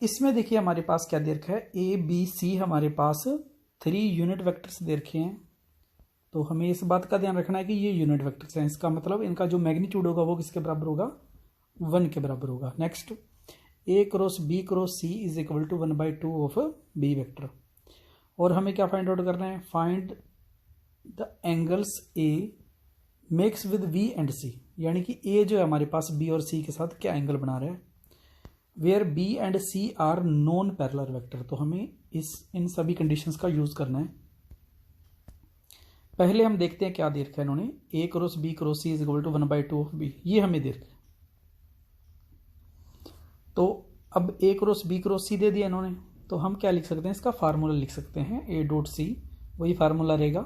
इसमें देखिए हमारे पास क्या दे रखा है, ए बी सी हमारे पास 3 यूनिट वेक्टर्स दे रखे हैं। तो हमें इस बात का ध्यान रखना है कि ये यूनिट वेक्टर्स हैं, इसका मतलब इनका जो मैग्नीट्यूड होगा वो किसके बराबर होगा, 1 के बराबर होगा। Next, A cross B cross C is equal to 1/2 of B vector. और हमें क्या फाइंड आउट करना है, find the angles A makes with B and C, यानी कि ए जो है हमारे पास बी और सी के साथ क्या एंगल बना रहा है, where B and C are non parallel vector. तो हमें इन सभी कंडीशंस का यूज करना है। पहले हम देखते हैं क्या दे रखा है इन्होंने, A cross B cross C is equal to 1/2 of B, ये हमें दे रखा है। तो अब A cross B cross C दे दिया इन्होंने, तो हम क्या लिख सकते हैं, इसका फार्मूला लिख सकते हैं, ए डॉट सी, वही फार्मूला रहेगा।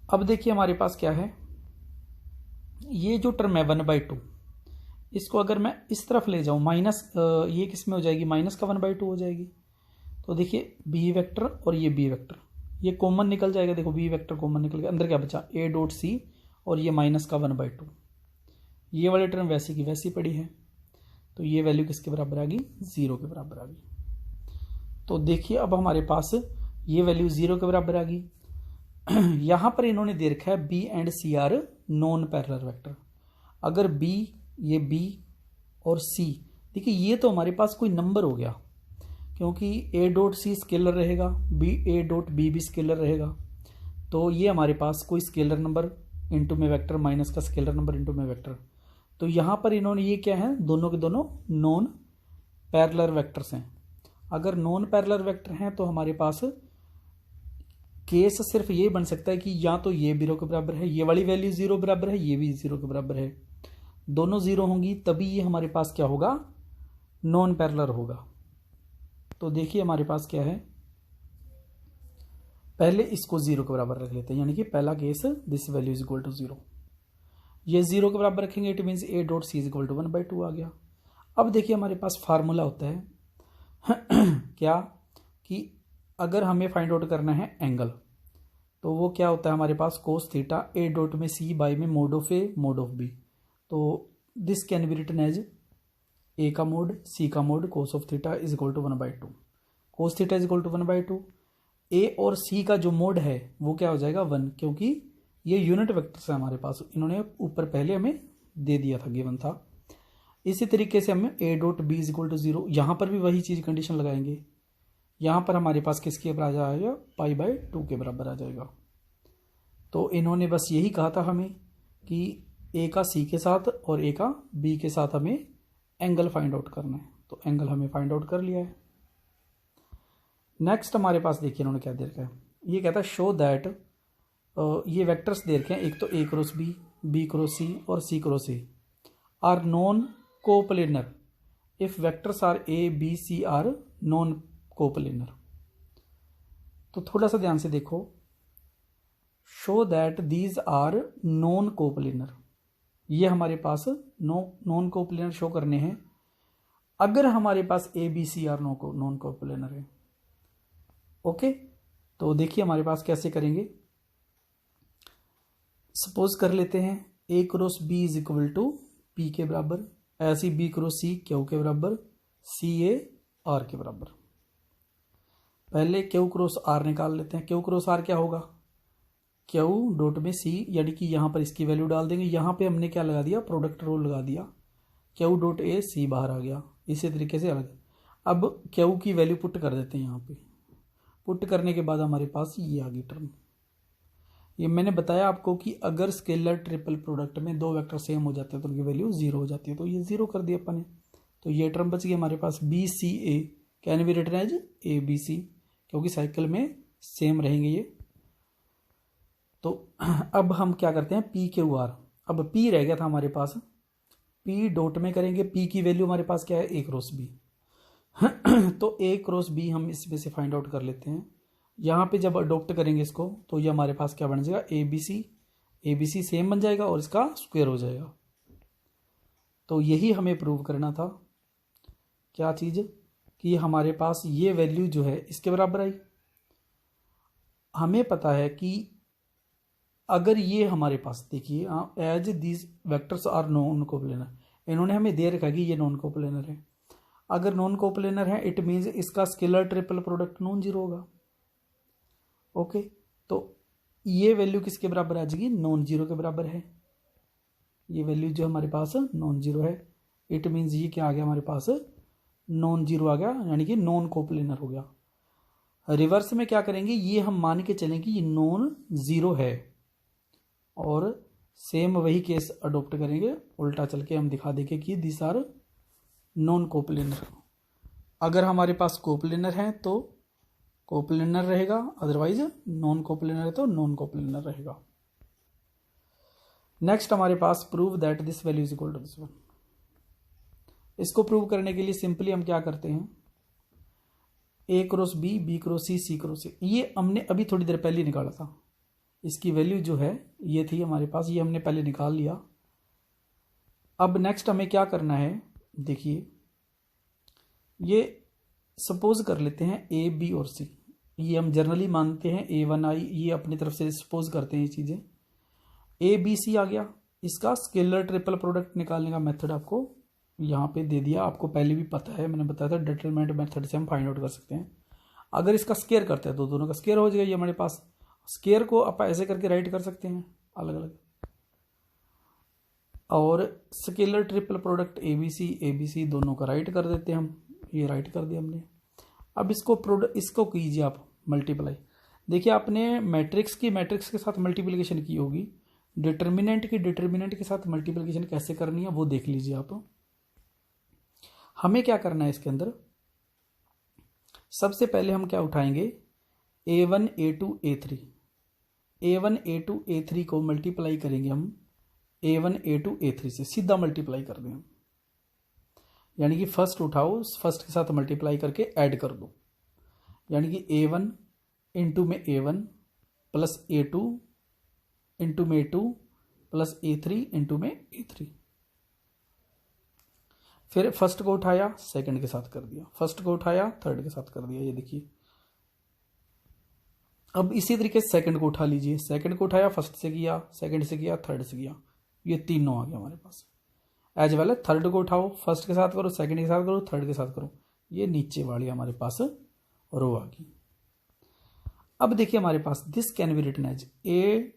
अब देखिए हमारे पास क्या है, ये जो टर्म है 1/2, इसको अगर मैं इस तरफ ले जाऊं माइनस, ये किस में हो जाएगी, माइनस का 1/2 हो जाएगी। तो देखिए बी वेक्टर और ये बी वेक्टर, ये कॉमन निकल जाएगा। देखो बी वेक्टर कॉमन निकल गया, अंदर क्या बचा, ए डॉट सी और ये माइनस का 1/2। ये वाली टर्म वैसी की वैसी पड़ी है, तो ये वैल्यू किसके बराबर आ गई, 0 के बराबर आ गई। तो देखिए अब हमारे पास ये वैल्यू 0 के बराबर आ गई। यहां पर इन्होंने दे रखा है B and C are non parallel vector. अगर बी, ये बी और सी, देखिए ये तो हमारे पास कोई नंबर हो गया, क्योंकि ए डॉट सी स्केलर रहेगा, बी ए डॉट बी भी स्केलर रहेगा। तो ये हमारे पास कोई स्केलर नंबर इंटू में वेक्टर माइनस का स्केलर नंबर इंटू में वेक्टर। तो यहां पर इन्होंने ये क्या है, दोनों के दोनों नॉन पैरेलल वेक्टर्स हैं। अगर नॉन पैरेलल वेक्टर हैं तो हमारे पास केस सिर्फ ये बन सकता है कि या तो ये 0 के बराबर है, ये वाली वैल्यू 0 बराबर है, ये भी 0 के बराबर है, दोनों 0 होंगी, तभी ये हमारे पास क्या होगा, नॉन पैरेलल होगा। तो देखिए हमारे पास क्या है, पहले इसको 0 के बराबर रख लेते हैं, यानी कि पहला case this value is equal to 0, ये 0 के बराबर रखेंगे, it means A dot C is equal to 1/2 आ गया। अब देखिए हमारे पास फार्मूला होता है क्या, कि अगर हमें फाइंड आउट करना है एंगल, तो वो क्या होता है हमारे पास, कोस थीटा ए डॉट में सी बाई में mod of A mod of B. तो this can be written as A का मोड सी का mod cos of theta is equal to 1/2, cos theta is equal to 1/2। A और C का जो mode है वो क्या हो जाएगा 1, क्योंकि ये यूनिट वेक्टर्स है हमारे पास, इन्होंने ऊपर पहले हमें दे दिया था, गिवन था। इसी तरीके से हम A dot B is equal to 0, यहां पर भी वही चीज कंडीशन लगाएंगे। यहां पर हमारे पास किसके बराबर आ जाएगा, π/2 के बराबर आ जाएगा। तो इन्होंने बस यही कहा था हमें कि ए का सी के साथ और ए का बी के साथ हमें एंगल फाइंड आउट करना है, तो एंगल हमें फाइंड आउट कर लिया है। नेक्स्ट हमारे पास देखिए इन्होंने क्या दे रखा है, ये कहता है शो दैट, ये वेक्टर्स दे रखे हैं, एक तो A cross B cross C और C cross A are non coplanar if vectors are A B C are non coplanar. तो थोड़ा सा ध्यान से देखो, show that these are non coplanar, ये हमारे पास नॉन कोप्लेनर शो करने हैं अगर हमारे पास A B C are non coplanar है। ओके, तो देखिए हमारे पास कैसे करेंगे, सपोज कर लेते हैं A cross B is equal to P के बराबर, ऐसी बी क्रॉस सी क्यू के बराबर, सी ए आर के बराबर। पहले क्यू क्रॉस आर निकाल लेते हैं, क्यू क्रॉस आर क्या होगा, क्यू डॉट में सी, यानी कि यहां पर इसकी वैल्यू डाल देंगे, यहां पे हमने क्या लगा दिया, प्रोडक्ट रूल लगा दिया, क्यू डॉट ए सी बाहर आ गया, इसी तरीके से अलग। अब क्यू की वैल्यू पुट कर देते हैं, यहाँ पे पुट करने के बाद हमारे पास ये आ गई टर्म। ये मैंने बताया आपको कि अगर स्केलर ट्रिपल प्रोडक्ट में दो वेक्टर सेम हो जाते हैं तो उनकी वैल्यू 0 हो जाती है, तो ये 0 कर दिया अपन ने। तो ये टर्म बच गई हमारे पास, B C A can be written as A B C, क्योंकि साइकिल में सेम रहेंगे ये। तो अब हम क्या करते हैं, पी क्यू आर, अब पी रह गया था हमारे पास, पी डॉट में करेंगे, पी की वैल्यू हमारे पास क्या है, ए क्रॉस बी। तो ए क्रॉस बी हम इसमें से फाइंड आउट कर लेते हैं। यहाँ पे जब अडोप्ट करेंगे इसको तो ये हमारे पास क्या बन जाएगा, ए बी सी सेम बन जाएगा और इसका स्क्वायर हो जाएगा। तो यही हमें प्रूव करना था, क्या चीज़, कि हमारे पास ये वैल्यू जो है इसके बराबर आई। हमें पता है कि अगर ये हमारे पास देखिए, as these vectors are non coplanar, इन्होंने हमें दे रखा कि ये नॉन कोप्लेनर है। अगर नॉन कोप्लेनर है इट मीन्स इसका scalar triple product non zero होगा। ओके, तो ये वैल्यू किसके बराबर आ जाएगी, नॉन जीरो के बराबर है। ये वैल्यू जो हमारे पास नॉन जीरो है, इट मीन्स ये क्या आ गया हमारे पास, नॉन जीरो आ गया, यानी कि नॉन कोप्लेनर हो गया। रिवर्स में क्या करेंगे, ये हम मान के चलेंगे ये नॉन जीरो है, और सेम वही केस अडोप्ट करेंगे, उल्टा चल के हम दिखा देंगे कि दिस आर नॉन कोप्लेनर। अगर हमारे पास कोप्लेनर है तो कोप्लेनर रहेगा, अदरवाइज नॉन कोप्लेनर है तो नॉन कोप्लेनर रहेगा। नेक्स्ट हमारे पास prove that this value is equal to this one. इसको प्रूव करने के लिए सिंपली हम क्या करते हैं, A cross B, B cross C, C cross C, ये हमने अभी थोड़ी देर पहले निकाला था। इसकी वैल्यू जो है ये थी हमारे पास, ये हमने पहले निकाल लिया। अब नेक्स्ट हमें क्या करना है, देखिए ये सपोज कर लेते हैं ए बी और सी, ये हम जनरली मानते हैं ए वन आई, ये अपनी तरफ से सपोज करते हैं ये चीज़ें। ए बी सी आ गया, इसका स्केलर ट्रिपल प्रोडक्ट निकालने का मेथड आपको यहाँ पे दे दिया, आपको पहले भी पता है, मैंने बताया था डिटरमिनेंट मेथड से हम फाइंड आउट कर सकते हैं। अगर इसका स्केयर करते हैं तो दोनों का स्केयर हो जाएगा, ये हमारे पास स्केयर को आप ऐसे करके राइट कर सकते हैं अलग अलग, और scalar triple product A B C दोनों का राइट कर देते हैं हम, ये राइट कर दिया हमने। अब इसको कीजिए आप मल्टीप्लाई। देखिए आपने मैट्रिक्स के साथ मल्टीप्लिकेशन की होगी, डिटर्मिनेंट के साथ मल्टीप्लिकेशन कैसे करनी है वो देख लीजिए आप। हमें क्या करना है इसके अंदर, सबसे पहले हम क्या उठाएंगे, a1 a2 a3, a1 a2 a3 को मल्टीप्लाई करेंगे हम a1 a2 a3 से, सीधा मल्टीप्लाई कर दें हम, यानी कि फर्स्ट उठाओ, फर्स्ट के साथ मल्टीप्लाई करके ऐड कर दो, यानी कि a1 इंटू में a1 प्लस a2 इंटू में a2 प्लस a3 इंटू में a3। फिर फर्स्ट को उठाया सेकंड के साथ कर दिया, फर्स्ट को उठाया थर्ड के साथ कर दिया, ये देखिए। अब इसी तरीके से सेकंड को उठा लीजिए, सेकंड को उठाया फर्स्ट से किया, सेकंड से किया, थर्ड से किया, ये तीनों आ गया हमारे पास। एज वेल है थर्ड को उठाओ, फर्स्ट के साथ करो, सेकंड के साथ करो, थर्ड के साथ करो, ये नीचे वाली हमारे पास रो आ गई। अब देखिए हमारे पास this can be written as A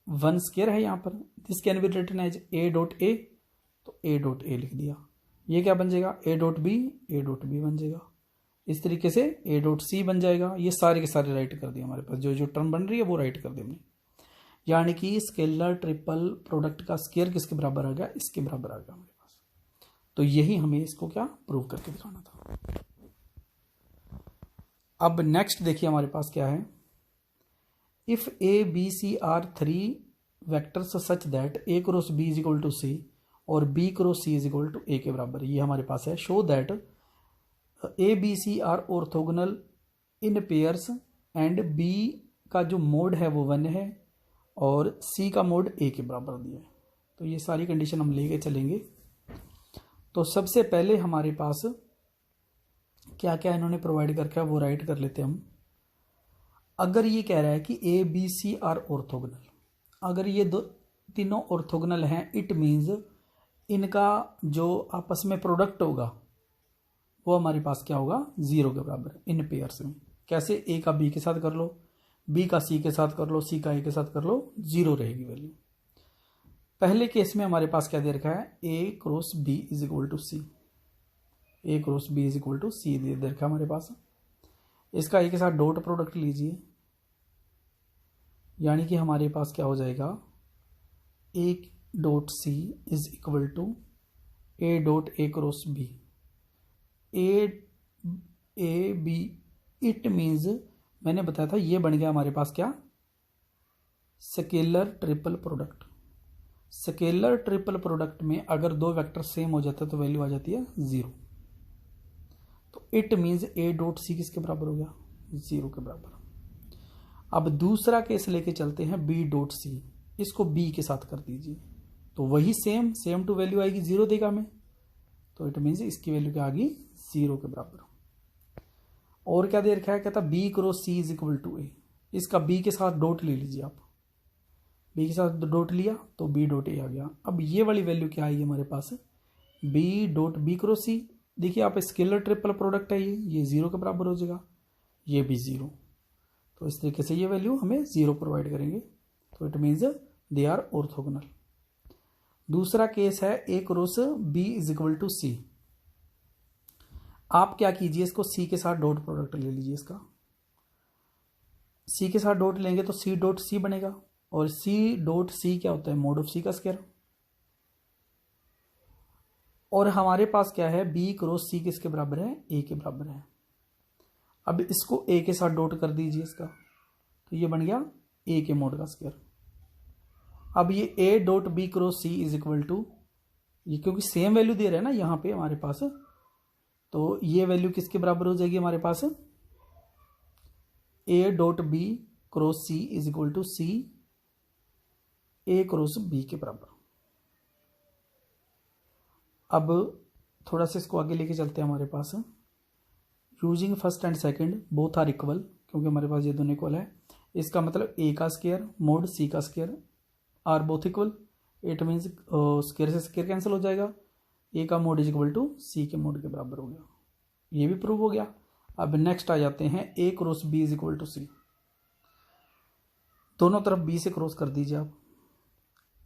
one square है यहाँ पर, this can be written as A dot A, तो ए डॉट ए लिख दिया, ये क्या बन जाएगा ए डॉट बी बन जाएगा। इस तरीके से ए डॉट सी बन जाएगा, ये सारे के सारे राइट कर दिए हमारे पास, जो जो टर्म बन रही है वो राइट कर दी हमने, यानी कि स्केलर ट्रिपल प्रोडक्ट का स्केयर किसके बराबर आ गया, इसके बराबर आ गया हमारे पास। तो यही हमें इसको क्या प्रूव करके दिखाना था। अब नेक्स्ट देखिए हमारे पास क्या है, if A B C are three vectors such that A cross B is equal to C और B cross C is equal to A के बराबर, ये हमारे पास है। Show that A B C are orthogonal in pairs and B का जो mode है वो 1 है और सी का मोड ए के बराबर दिया है। तो ये सारी कंडीशन हम लेके चलेंगे। तो सबसे पहले हमारे पास क्या क्या इन्होंने प्रोवाइड करके वो राइट कर लेते हैं हम। अगर ये कह रहा है कि A B C are orthogonal, अगर ये तीनों ऑर्थोगोनल हैं, इट मीन्स इनका जो आपस में प्रोडक्ट होगा वो हमारे पास क्या होगा, 0 के बराबर इन पेयर्स में। कैसे, ए का बी के साथ कर लो, बी का सी के साथ कर लो, सी का ए के साथ कर लो, 0 रहेगी वैल्यू। पहले केस में हमारे पास क्या दे रखा है, A cross B is equal to C, A cross B is equal to C दे रखा है हमारे पास। इसका ए के साथ डॉट प्रोडक्ट लीजिए, यानी कि हमारे पास क्या हो जाएगा, A dot C is equal to A dot A cross B, A B, it means मैंने बताया था ये बन गया हमारे पास क्या, scalar triple product. Scalar triple product में अगर दो वेक्टर सेम हो जाता है तो वैल्यू आ जाती है 0। तो it means A dot C किसके बराबर हो गया, 0 के बराबर। अब दूसरा केस लेके चलते हैं, बी डॉट सी, इसको बी के साथ कर दीजिए, तो वही सेम टू वैल्यू आएगी, 0 देगा हमें, तो इट मीन्स इसकी वैल्यू क्या आ गई, 0 के बराबर। और क्या दे रखा है, कहता B cross C is equal to A, इसका बी के साथ डॉट ले लीजिए आप, बी के साथ डॉट लिया तो बी डॉट ए आ गया। अब ये वाली वैल्यू क्या आएगी हमारे पास, बी डॉट बी क्रॉस सी, देखिए आप स्केलर ट्रिपल प्रोडक्ट है, ये 0 के बराबर हो जाएगा, ये भी 0। तो इस तरीके से ये वैल्यू हमें 0 प्रोवाइड करेंगे, तो it means they are orthogonal. दूसरा केस है A cross B is equal to C. आप क्या कीजिए, इसको सी के साथ डॉट प्रोडक्ट ले लीजिए। इसका सी के साथ डॉट लेंगे तो सी डॉट सी बनेगा, और सी डॉट सी क्या होता है, मोड ऑफ सी का स्क्वायर। और हमारे पास क्या है, बी क्रॉस सी किसके बराबर है, ए के बराबर है। अब इसको ए के साथ डॉट कर दीजिए इसका, तो ये बन गया ए के मोड का स्क्वायर। अब ये A dot B cross C is equal to, ये क्योंकि सेम वैल्यू दे रहे हैं ना यहाँ पे हमारे पास, तो ये वैल्यू किसके बराबर हो जाएगी हमारे पास, A dot B cross C is equal to C A cross B के बराबर। अब थोड़ा सा इसको आगे लेके चलते हैं हमारे पास। Using first and second both are equal, क्योंकि हमारे पास ये दोनों इक्वल है। इसका मतलब ए का स्क्वायर मोड सी का square are both equal. It means square से स्क्वायर कैंसिल हो जाएगा, ए का mod is equal to C के मोड के बराबर हो गया। ये भी प्रूव हो गया। अब नेक्स्ट आ जाते हैं A cross B is equal to C. दोनों तरफ बी से क्रॉस कर दीजिए आप,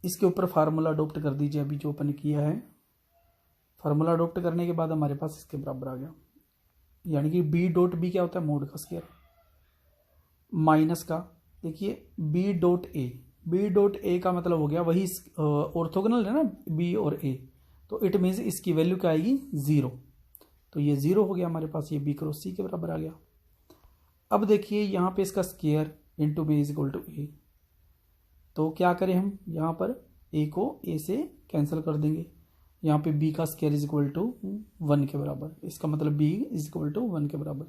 इसके ऊपर फार्मूला अडोप्ट कर दीजिए अभी जो अपन किया है। फार्मूला अडोप्ट करने के बाद हमारे पास इसके बराबर आ गया, यानी कि बी डॉट बी क्या होता है, मोड का स्क्वायर माइनस का, देखिए B dot A, B dot A का मतलब हो गया वही ऑर्थोगोनल है ना बी और ए, तो इट मीन्स इसकी वैल्यू क्या आएगी 0। तो ये 0 हो गया हमारे पास, ये बी क्रॉस सी के बराबर आ गया। अब देखिए यहाँ पे इसका square into B is equal to A, तो क्या करें हम, यहाँ पर ए को ए से कैंसिल कर देंगे। यहाँ पे बी का स्क्वायर इज इक्वल टू 1 के बराबर, इसका मतलब बी इज इक्वल टू 1 के बराबर।